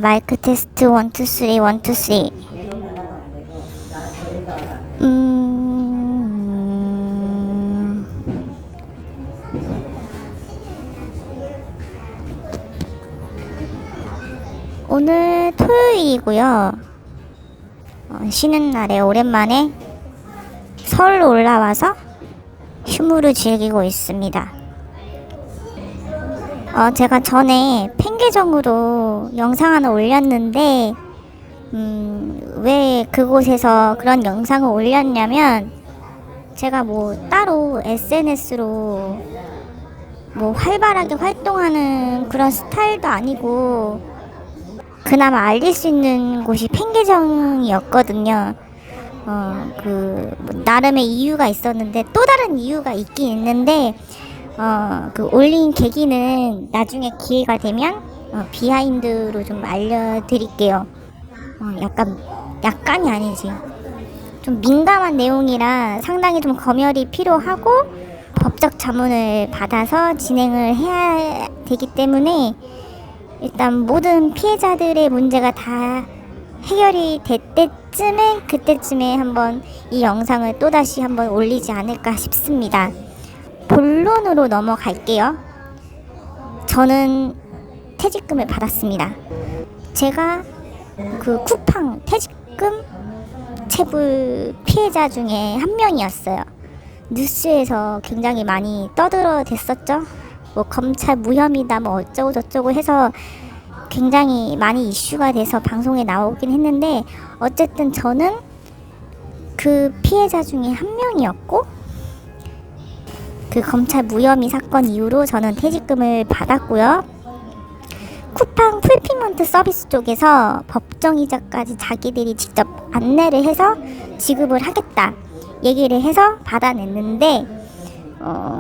마이크 테스트 1, 2, 3, 1, 2, 3. 오늘 토요일이고요. 쉬는 날에 오랜만에 서울로 올라와서 휴무를 즐기고 있습니다. 제가 전에 팬 계정으로 영상 하나 올렸는데 왜 그곳에서 그런 영상을 올렸냐면, 제가 따로 SNS로 활발하게 활동하는 그런 스타일도 아니고, 그나마 알릴 수 있는 곳이 팬 계정이었거든요. 나름의 이유가 있었는데, 또 다른 이유가 있긴 있는데, 올린 계기는 나중에 기회가 되면 비하인드로 좀 알려드릴게요. 약간이 아니지. 좀 민감한 내용이라 상당히 좀 검열이 필요하고 법적 자문을 받아서 진행을 해야 되기 때문에, 일단 모든 피해자들의 문제가 다 해결이 그때쯤에 한번 이 영상을 또다시 한번 올리지 않을까 싶습니다. 본론으로 넘어갈게요. 저는 퇴직금을 받았습니다. 제가 그 쿠팡 퇴직금 체불 피해자 중에 한 명이었어요. 뉴스에서 굉장히 많이 떠들어댔었죠. 검찰 무혐의다 어쩌고 저쩌고 해서 굉장히 많이 이슈가 돼서 방송에 나오긴 했는데, 어쨌든 저는 그 피해자 중에 한 명이었고, 그 검찰 무혐의 사건 이후로 저는 퇴직금을 받았고요. 쿠팡 풀피먼트 서비스 쪽에서 법정이자까지 자기들이 직접 안내를 해서 지급을 하겠다 얘기를 해서 받아냈는데,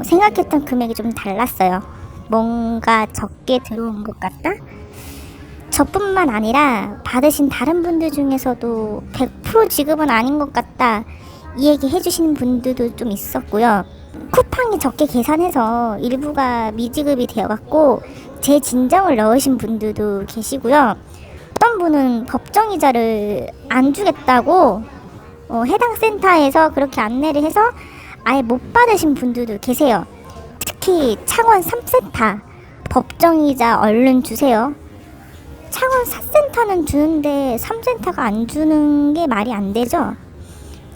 생각했던 금액이 좀 달랐어요. 뭔가 적게 들어온 것 같다? 저뿐만 아니라 받으신 다른 분들 중에서도 100% 지급은 아닌 것 같다, 이 얘기 해주시는 분들도 좀 있었고요. 쿠팡이 적게 계산해서 일부가 미지급이 되어갖고 제 진정을 넣으신 분들도 계시고요. 어떤 분은 법정이자를 안 주겠다고 해당 센터에서 그렇게 안내를 해서 아예 못 받으신 분들도 계세요. 특히 창원 3센터 법정이자 얼른 주세요. 창원 4센터는 주는데 3센터가 안 주는 게 말이 안 되죠.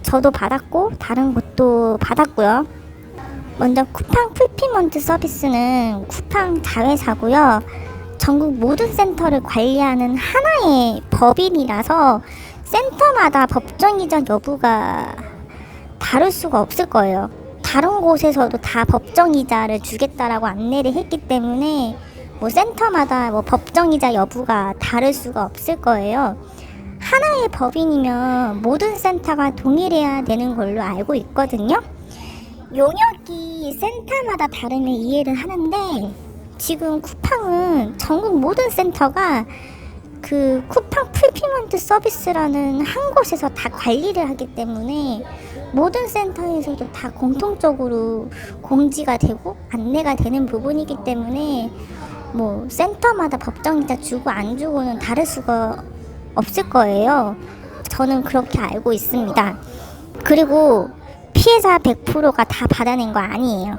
저도 받았고 다른 곳도 받았고요. 먼저 쿠팡 풀피먼트 서비스는 쿠팡 자회사고요. 전국 모든 센터를 관리하는 하나의 법인이라서 센터마다 법정이자 여부가 다를 수가 없을 거예요. 다른 곳에서도 다 법정이자를 주겠다라고 안내를 했기 때문에 센터마다 법정이자 여부가 다를 수가 없을 거예요. 하나의 법인이면 모든 센터가 동일해야 되는 걸로 알고 있거든요. 용역이 센터마다 다르면 이해를 하는데, 지금 쿠팡은 전국 모든 센터가 그 쿠팡 풀피먼트 서비스라는 한 곳에서 다 관리를 하기 때문에 모든 센터에서도 다 공통적으로 공지가 되고 안내가 되는 부분이기 때문에 센터마다 법정이자 주고 안 주고는 다를 수가 없을 거예요. 저는 그렇게 알고 있습니다. 그리고 피해자 100%가 다 받아낸 거 아니에요.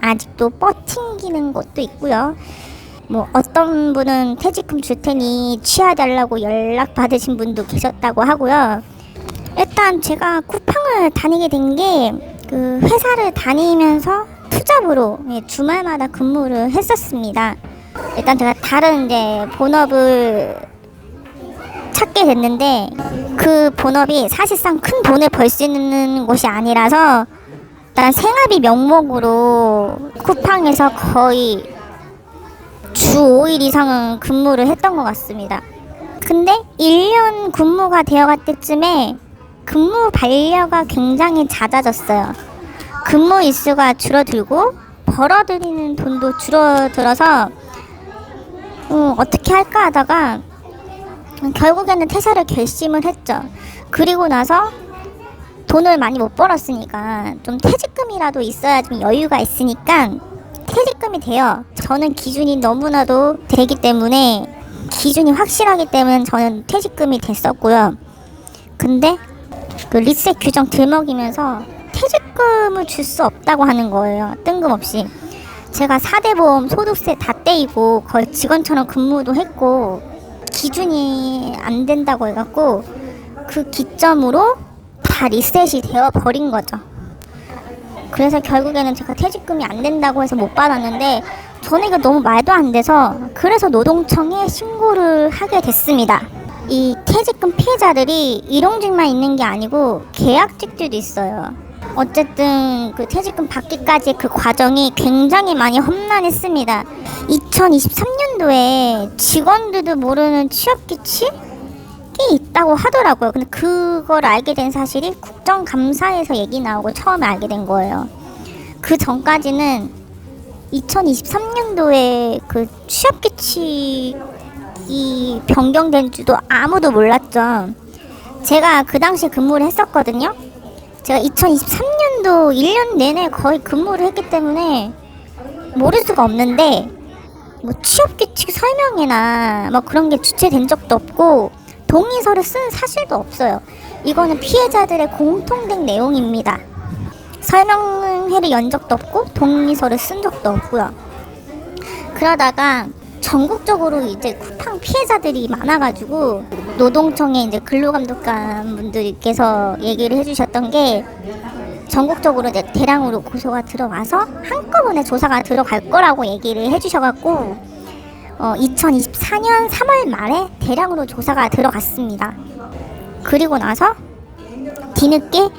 아직도 뻗팅기는 것도 있고요. 어떤 분은 퇴직금 줄 테니 취하달라고 연락 받으신 분도 계셨다고 하고요. 일단 제가 쿠팡을 다니게 된 게 그 회사를 다니면서 투잡으로 주말마다 근무를 했었습니다. 일단 제가 다른 본업을 찾게 됐는데, 그 본업이 사실상 큰 돈을 벌 수 있는 곳이 아니라서 일단 생활비 명목으로 쿠팡에서 거의 주 5일 이상은 근무를 했던 것 같습니다. 근데 1년 근무가 되어갈 때쯤에 근무 반려가 굉장히 잦아졌어요. 근무 일수가 줄어들고 벌어들이는 돈도 줄어들어서 어떻게 할까 하다가 결국에는 퇴사를 결심을 했죠. 그리고 나서 돈을 많이 못 벌었으니까 좀 퇴직금이라도 있어야 좀 여유가 있으니까 퇴직금이 돼요. 저는 기준이 너무나도 되기 때문에 기준이 확실하기 때문에 저는 퇴직금이 됐었고요. 근데 그 리셋 규정 들먹이면서 퇴직금을 줄 수 없다고 하는 거예요. 뜬금없이. 제가 4대 보험 소득세 다 떼이고 거의 직원처럼 근무도 했고 기준이 안 된다고 해갖고 그 기점으로 다 리셋이 되어 버린 거죠. 그래서 결국에는 제가 퇴직금이 안 된다고 해서 못 받았는데 저는 이거 너무 말도 안 돼서 그래서 노동청에 신고를 하게 됐습니다. 이 퇴직금 피해자들이 일용직만 있는 게 아니고 계약직들도 있어요. 어쨌든 그 퇴직금 받기까지 그 과정이 굉장히 많이 험난했습니다. 2023년도에 직원들도 모르는 취업규칙이 있다고 하더라고요. 근데 그걸 알게 된 사실이 국정감사에서 얘기 나오고 처음에 알게 된 거예요. 그 전까지는 2023년도에 그 취업규칙이 변경된 줄도 아무도 몰랐죠. 제가 그 당시에 근무를 했었거든요. 제가 2023년도 1년 내내 거의 근무를 했기 때문에 모를 수가 없는데 뭐 취업규칙 설명회나 뭐 그런 게 주최된 적도 없고 동의서를 쓴 사실도 없어요. 이거는 피해자들의 공통된 내용입니다. 설명회를 연 적도 없고 동의서를 쓴 적도 없고요. 그러다가 전국적으로 이제 쿠팡 피해자들이 많아가지고 노동청에 이제 근로감독관 분들께서 얘기를 해주셨던 게 전국적으로 이제 대량으로 고소가 들어와서 한꺼번에 조사가 들어갈 거라고 얘기를 해주셔갖고 2024년 3월 말에 대량으로 조사가 들어갔습니다. 그리고 나서 뒤늦게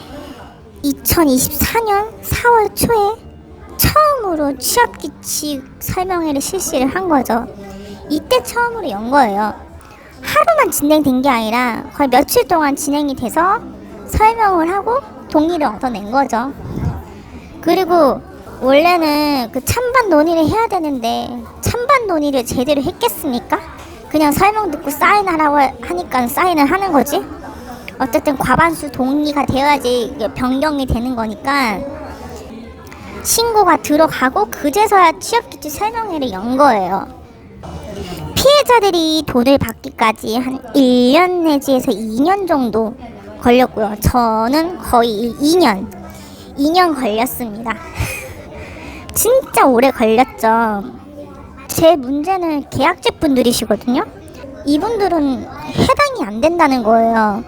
2024년 4월 초에 처음으로 취업규칙 설명회를 실시를 한 거죠. 이때 처음으로 연 거예요. 하루만 진행된 게 아니라 거의 며칠 동안 진행이 돼서 설명을 하고 동의를 얻어낸 거죠. 그리고 원래는 그 찬반 논의를 해야 되는데 찬반 논의를 제대로 했겠습니까? 그냥 설명 듣고 사인하라고 하니까 사인을 하는 거지. 어쨌든 과반수 동의가 되어야지 변경이 되는 거니까 신고가 들어가고 그제서야 취업규칙 설명회를 연 거예요. 피해자들이 돈을 받기까지 한 1년 내지에서 2년 정도 걸렸고요. 저는 거의 2년 걸렸습니다. 진짜 오래 걸렸죠. 제 문제는 계약직 분들이시거든요. 이분들은 해당이 안 된다는 거예요.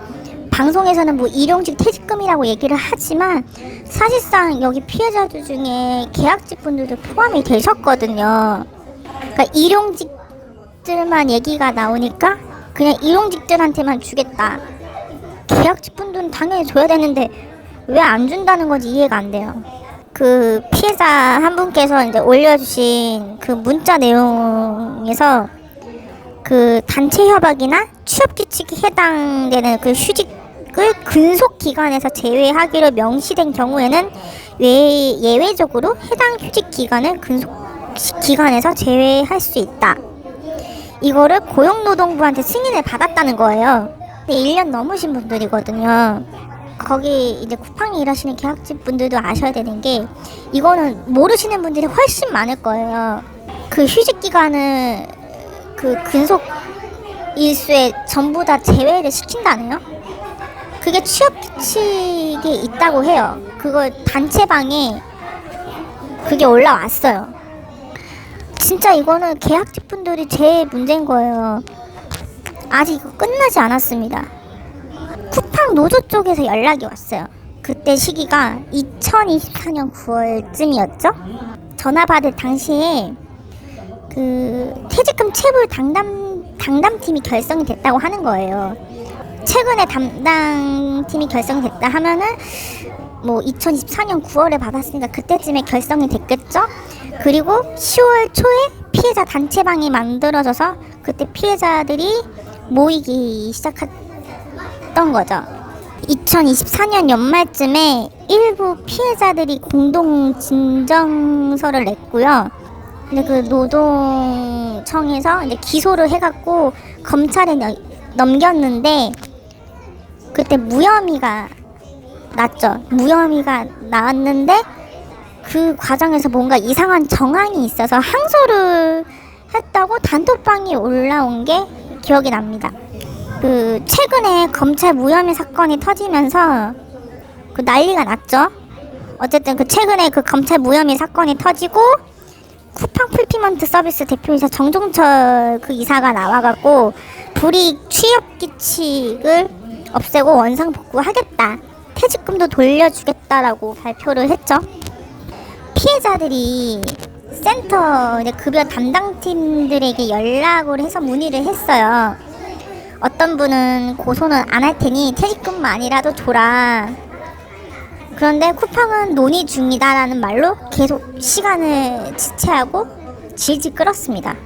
방송에서는 뭐 일용직 퇴직금이라고 얘기를 하지만 사실상 여기 피해자들 중에 계약직 분들도 포함이 되셨거든요. 그러니까 일용직들만 얘기가 나오니까 그냥 일용직들한테만 주겠다. 계약직 분들은 당연히 줘야 되는데 왜 안 준다는 건지 이해가 안 돼요. 그 피해자 한 분께서 이제 올려주신 그 문자 내용에서 그 단체 협약이나 취업규칙에 해당되는 그 휴직을 근속 기간에서 제외하기로 명시된 경우에는 예외적으로 해당 휴직 기간을 근속 기간에서 제외할 수 있다. 이거를 고용노동부한테 승인을 받았다는 거예요. 1년 넘으신 분들이거든요. 거기 이제 쿠팡에 일하시는 계약직 분들도 아셔야 되는 게 이거는 모르시는 분들이 훨씬 많을 거예요. 그 휴직 기간을 그 근속 일수에 전부 다 제외를 시킨다네요. 그게 취업규칙에 있다고 해요. 그걸 단체방에 그게 올라왔어요. 진짜 이거는 계약직 분들이 제일 문제인 거예요. 아직 이거 끝나지 않았습니다. 쿠팡 노조 쪽에서 연락이 왔어요. 그때 시기가 2024년 9월쯤이었죠. 전화 받을 당시에 그 퇴직금 체불 담당팀이 결성이 됐다고 하는 거예요. 최근에 담당팀이 결성됐다 하면은 뭐 2024년 9월에 받았으니까 그때쯤에 결성이 됐겠죠. 그리고 10월 초에 피해자 단체방이 만들어져서 그때 피해자들이 모이기 시작했던 거죠. 2024년 연말쯤에 일부 피해자들이 공동 진정서를 냈고요. 근데 그 노동청에서 이제 기소를 해갖고 검찰에 넘겼는데 그때 무혐의가 났죠. 무혐의가 나왔는데 그 과정에서 뭔가 이상한 정황이 있어서 항소를 했다고 단톡방이 올라온 게 기억이 납니다. 그 최근에 검찰 무혐의 사건이 터지면서 그 난리가 났죠. 어쨌든 그 최근에 그 검찰 무혐의 사건이 터지고 쿠팡 풀피먼트 서비스 대표이사 정종철 그 이사가 나와갖고 불이익 취업 규칙을 없애고 원상복구하겠다, 퇴직금도 돌려주겠다라고 발표를 했죠. 피해자들이 센터 급여 담당팀들에게 연락을 해서 문의를 했어요. 어떤 분은 고소는 안 할 테니 퇴직금만이라도 줘라. 그런데 쿠팡은 논의 중이다라는 말로 계속 시간을 지체하고 질질 끌었습니다.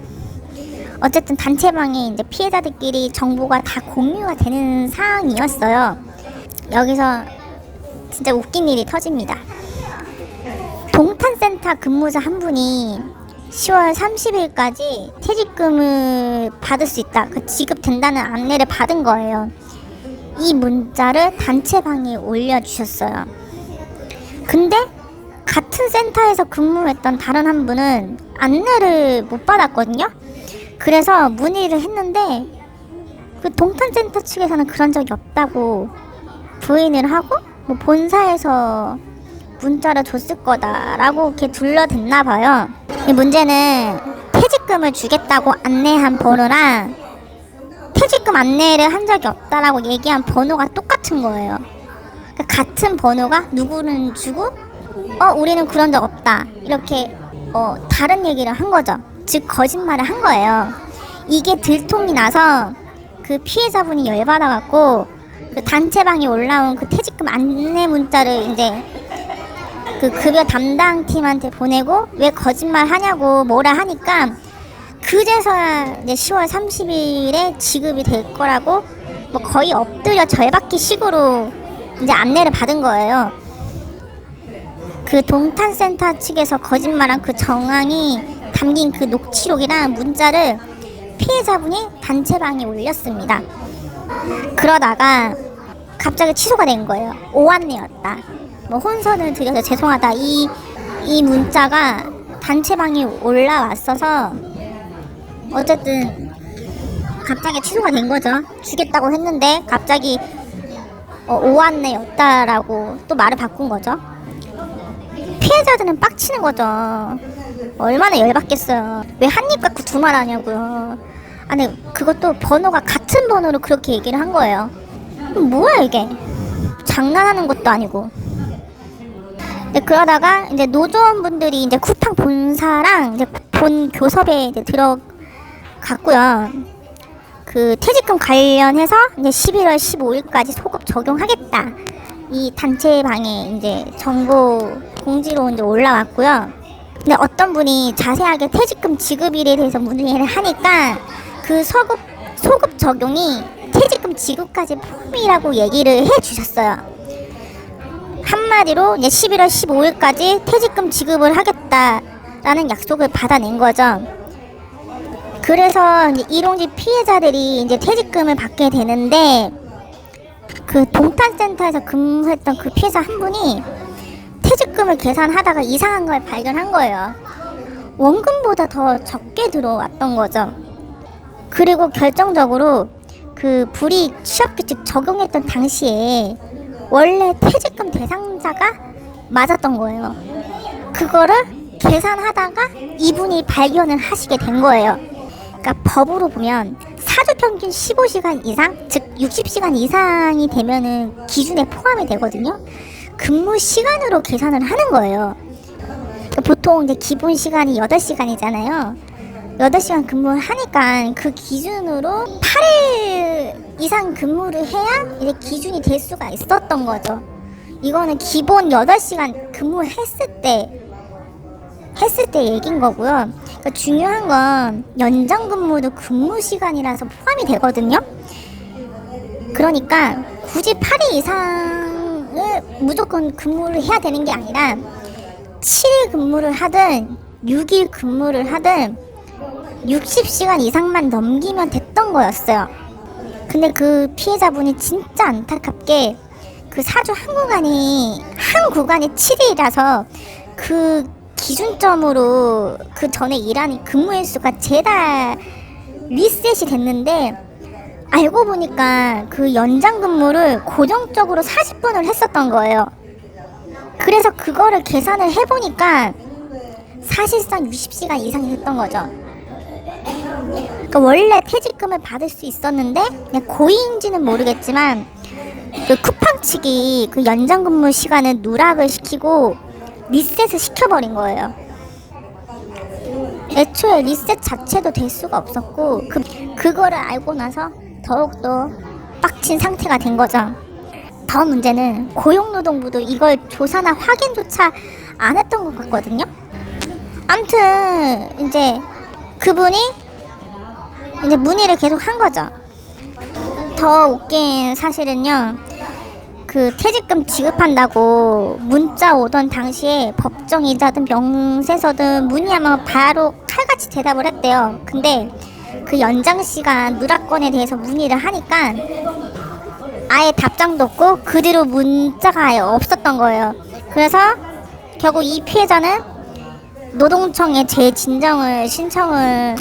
어쨌든 단체방에 이제 피해자들끼리 정보가 다 공유가 되는 상황이었어요. 여기서 진짜 웃긴 일이 터집니다. 동탄센터 근무자 한 분이 10월 30일까지 퇴직금을 받을 수 있다, 그 지급된다는 안내를 받은 거예요. 이 문자를 단체방에 올려주셨어요. 근데 같은 센터에서 근무했던 다른 한 분은 안내를 못 받았거든요. 그래서 문의를 했는데 그 동탄센터 측에서는 그런 적이 없다고 부인을 하고, 뭐 본사에서 문자를 줬을 거다라고 이렇게 둘러댔나 봐요. 이 문제는 퇴직금을 주겠다고 안내한 번호랑 퇴직금 안내를 한 적이 없다라고 얘기한 번호가 똑같은 거예요. 그러니까 같은 번호가 누구는 주고 우리는 그런 적 없다, 이렇게 다른 얘기를 한 거죠. 즉 거짓말을 한 거예요. 이게 들통이 나서 그 피해자분이 열받아갖고 그 단체방에 올라온 그 퇴직금 안내 문자를 이제 그 급여 담당팀한테 보내고 왜 거짓말 하냐고 뭐라 하니까 그제서야 이제 10월 30일에 지급이 될 거라고 뭐 거의 엎드려 절받기 식으로 이제 안내를 받은 거예요. 그 동탄센터 측에서 거짓말한 그 정황이 담긴 그 녹취록이랑 문자를 피해자분이 단체방에 올렸습니다. 그러다가 갑자기 취소가 된 거예요. 오안내였다, 뭐 혼선을 드려서 죄송하다, 이 문자가 단체방에 올라왔어서 어쨌든 갑자기 취소가 된 거죠. 주겠다고 했는데 갑자기 오안내였다라고 또 말을 바꾼 거죠. 피해자들은 빡치는 거죠. 얼마나 열받겠어요. 왜 한 입 갖고 두 말 하냐고요. 아니 그것도 번호가 같은 번호로 그렇게 얘기를 한 거예요. 뭐야 이게, 장난하는 것도 아니고. 네, 그러다가 이제 노조원분들이 이제 쿠팡 본사랑 이제 본 교섭에 이제 들어갔고요. 그 퇴직금 관련해서 이제 11월 15일까지 소급 적용하겠다, 이 단체방에 이제 정보 공지로 이제 올라왔고요. 근데 어떤 분이 자세하게 퇴직금 지급일에 대해서 문의를 하니까 그 소급 적용이 퇴직금 지급까지 포함이라고 얘기를 해주셨어요. 한마디로 이제 11월 15일까지 퇴직금 지급을 하겠다라는 약속을 받아낸 거죠. 그래서 이제 일용직 피해자들이 이제 퇴직금을 받게 되는데 그 동탄센터에서 근무했던 그 피해자 한 분이 퇴직금을 계산하다가 이상한 걸 발견한 거예요. 원금보다 더 적게 들어왔던 거죠. 그리고 결정적으로 그 불이익 취업규칙 적용했던 당시에 원래 퇴직금 대상자가 맞았던 거예요. 그거를 계산하다가 이분이 발견을 하시게 된 거예요. 그러니까 법으로 보면 사주 평균 15시간 이상, 즉 60시간 이상이 되면은 기준에 포함이 되거든요. 근무 시간으로 계산을 하는 거예요. 그러니까 보통 이제 기본 시간이 8시간이잖아요. 8시간 근무를 하니까 그 기준으로 8일 이상 근무를 해야 이제 기준이 될 수가 있었던 거죠. 이거는 기본 8시간 근무했을 때 얘기인 거고요. 그러니까 중요한 건 연장 근무도 근무 시간이라서 포함이 되거든요. 그러니까 굳이 8일 이상을 무조건 근무를 해야 되는 게 아니라 7일 근무를 하든 6일 근무를 하든 60시간 이상만 넘기면 됐던 거였어요. 근데 그 피해자분이 진짜 안타깝게 그 사주 한 구간이 7일이라서 그 기준점으로 그 전에 일하는 근무 횟수가 재달 리셋이 됐는데, 알고 보니까 그 연장 근무를 고정적으로 40분을 했었던 거예요. 그래서 그거를 계산을 해보니까 사실상 60시간 이상이 됐던 거죠. 그러니까 원래 퇴직금을 받을 수 있었는데, 그냥 고의인지는 모르겠지만 그 쿠팡 측이 그 연장 근무 시간을 누락을 시키고 리셋을 시켜버린 거예요. 애초에 리셋 자체도 될 수가 없었고, 그거를 알고 나서 더욱더 빡친 상태가 된 거죠. 더 문제는 고용노동부도 이걸 조사나 확인조차 안 했던 것 같거든요. 아무튼 이제 그분이 이제 문의를 계속 한 거죠. 더 웃긴 사실은요, 그 퇴직금 지급한다고 문자 오던 당시에 법정이자든 명세서든 문의하면 바로 칼같이 대답을 했대요. 근데 그 연장 시간 누락건에 대해서 문의를 하니까 아예 답장도 없고 그 뒤로 문자가 아예 없었던 거예요. 그래서 결국 이 피해자는 노동청에 재진정을 신청을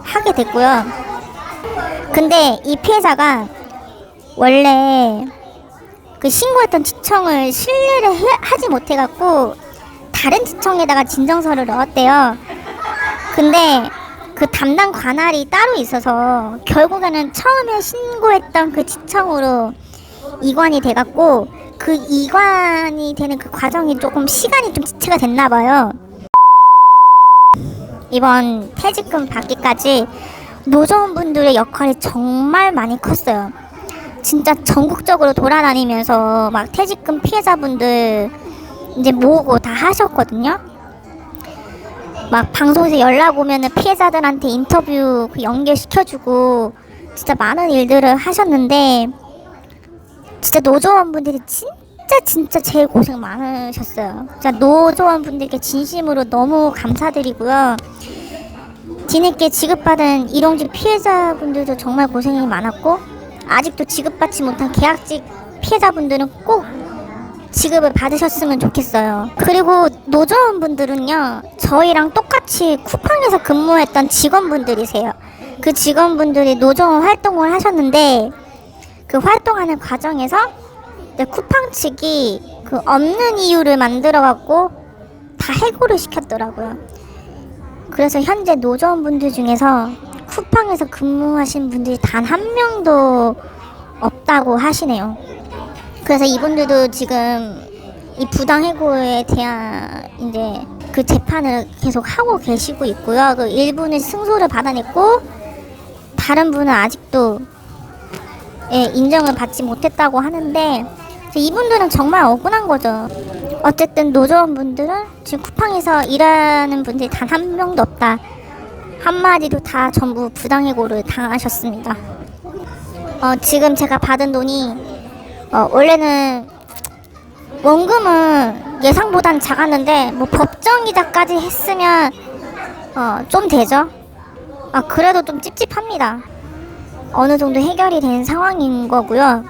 하게 됐고요. 근데 이 피해자가 원래 그 신고했던 지청을 신뢰를 하지 못해갖고 다른 지청에다가 진정서를 넣었대요. 근데 그 담당 관할이 따로 있어서 결국에는 처음에 신고했던 그 지청으로 이관이 돼갖고 그 이관이 되는 그 과정이 조금 시간이 좀 지체가 됐나 봐요. 이번 퇴직금 받기까지 노조원분들의 역할이 정말 많이 컸어요. 진짜 전국적으로 돌아다니면서 막 퇴직금 피해자분들 이제 모으고 다 하셨거든요. 막 방송에서 연락 오면은 피해자들한테 인터뷰 연결시켜주고 진짜 많은 일들을 하셨는데, 진짜 노조원분들이 진짜 제일 고생 많으셨어요. 진짜 노조원분들께 진심으로 너무 감사드리고요. 뒤늦게 지급받은 일용직 피해자분들도 정말 고생이 많았고, 아직도 지급받지 못한 계약직 피해자분들은 꼭 지급을 받으셨으면 좋겠어요. 그리고 노조원분들은요, 저희랑 똑같이 쿠팡에서 근무했던 직원분들이세요. 그 직원분들이 노조원 활동을 하셨는데, 그 활동하는 과정에서 쿠팡 측이 그 없는 이유를 만들어갖고 다 해고를 시켰더라고요. 그래서 현재 노조원분들 중에서 쿠팡에서 근무하신 분들이 단 한 명도 없다고 하시네요. 그래서 이분들도 지금 이 부당 해고에 대한 이제 그 재판을 계속 하고 계시고 있고요. 그 일부는 승소를 받아냈고 다른 분은 아직도 인정을 받지 못했다고 하는데, 이분들은 정말 억울한 거죠. 어쨌든 노조원분들은 지금 쿠팡에서 일하는 분들이 단 한 명도 없다. 한마디로 다 전부 부당해고를 당하셨습니다. 지금 제가 받은 돈이 원래는 원금은 예상보단 작았는데 뭐 법정이자까지 했으면 좀 되죠. 그래도 좀 찝찝합니다. 어느 정도 해결이 된 상황인 거고요.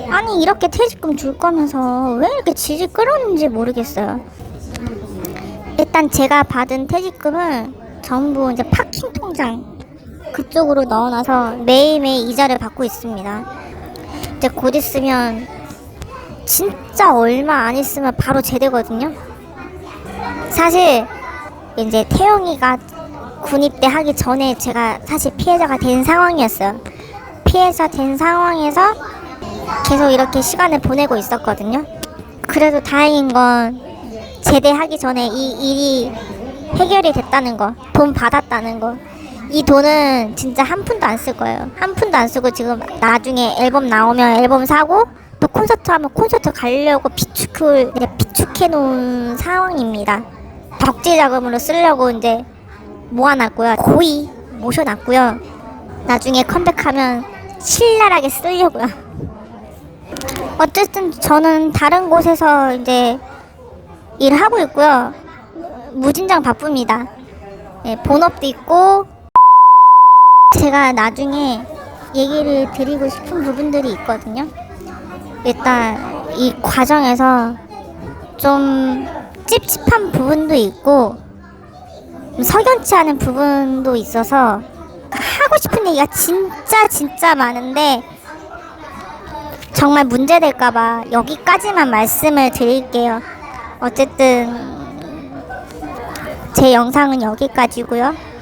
아니 이렇게 퇴직금 줄 거면서 왜 이렇게 질질 끌었는지 모르겠어요. 일단 제가 받은 퇴직금은 전부 이제 파킹 통장 그쪽으로 넣어놔서 매일매일 이자를 받고 있습니다. 이제 곧 있으면 진짜 얼마 안 있으면 바로 제대거든요. 사실 이제 태영이가 군입대 하기 전에 제가 사실 피해자가 된 상황이었어요. 피해자 된 상황에서 계속 이렇게 시간을 보내고 있었거든요. 그래도 다행인 건 제대하기 전에 이 일이 해결이 됐다는 거, 돈 받았다는 거. 이 돈은 진짜 한 푼도 안 쓸 거예요. 한 푼도 안 쓰고 지금 나중에 앨범 나오면 앨범 사고 또 콘서트 하면 콘서트 가려고 비축해 놓은 상황입니다. 덕질 자금으로 쓰려고 이제 모아놨고요. 고이 모셔놨고요. 나중에 컴백하면 신랄하게 쓰려고요. 어쨌든 저는 다른 곳에서 이제 일을 하고 있고요. 무진장 바쁩니다. 본업도 있고. 제가 나중에 얘기를 드리고 싶은 부분들이 있거든요. 일단 이 과정에서 좀 찝찝한 부분도 있고 석연치 않은 부분도 있어서 하고 싶은 얘기가 진짜 많은데 정말 문제될까봐 여기까지만 말씀을 드릴게요. 어쨌든 제 영상은 여기까지고요.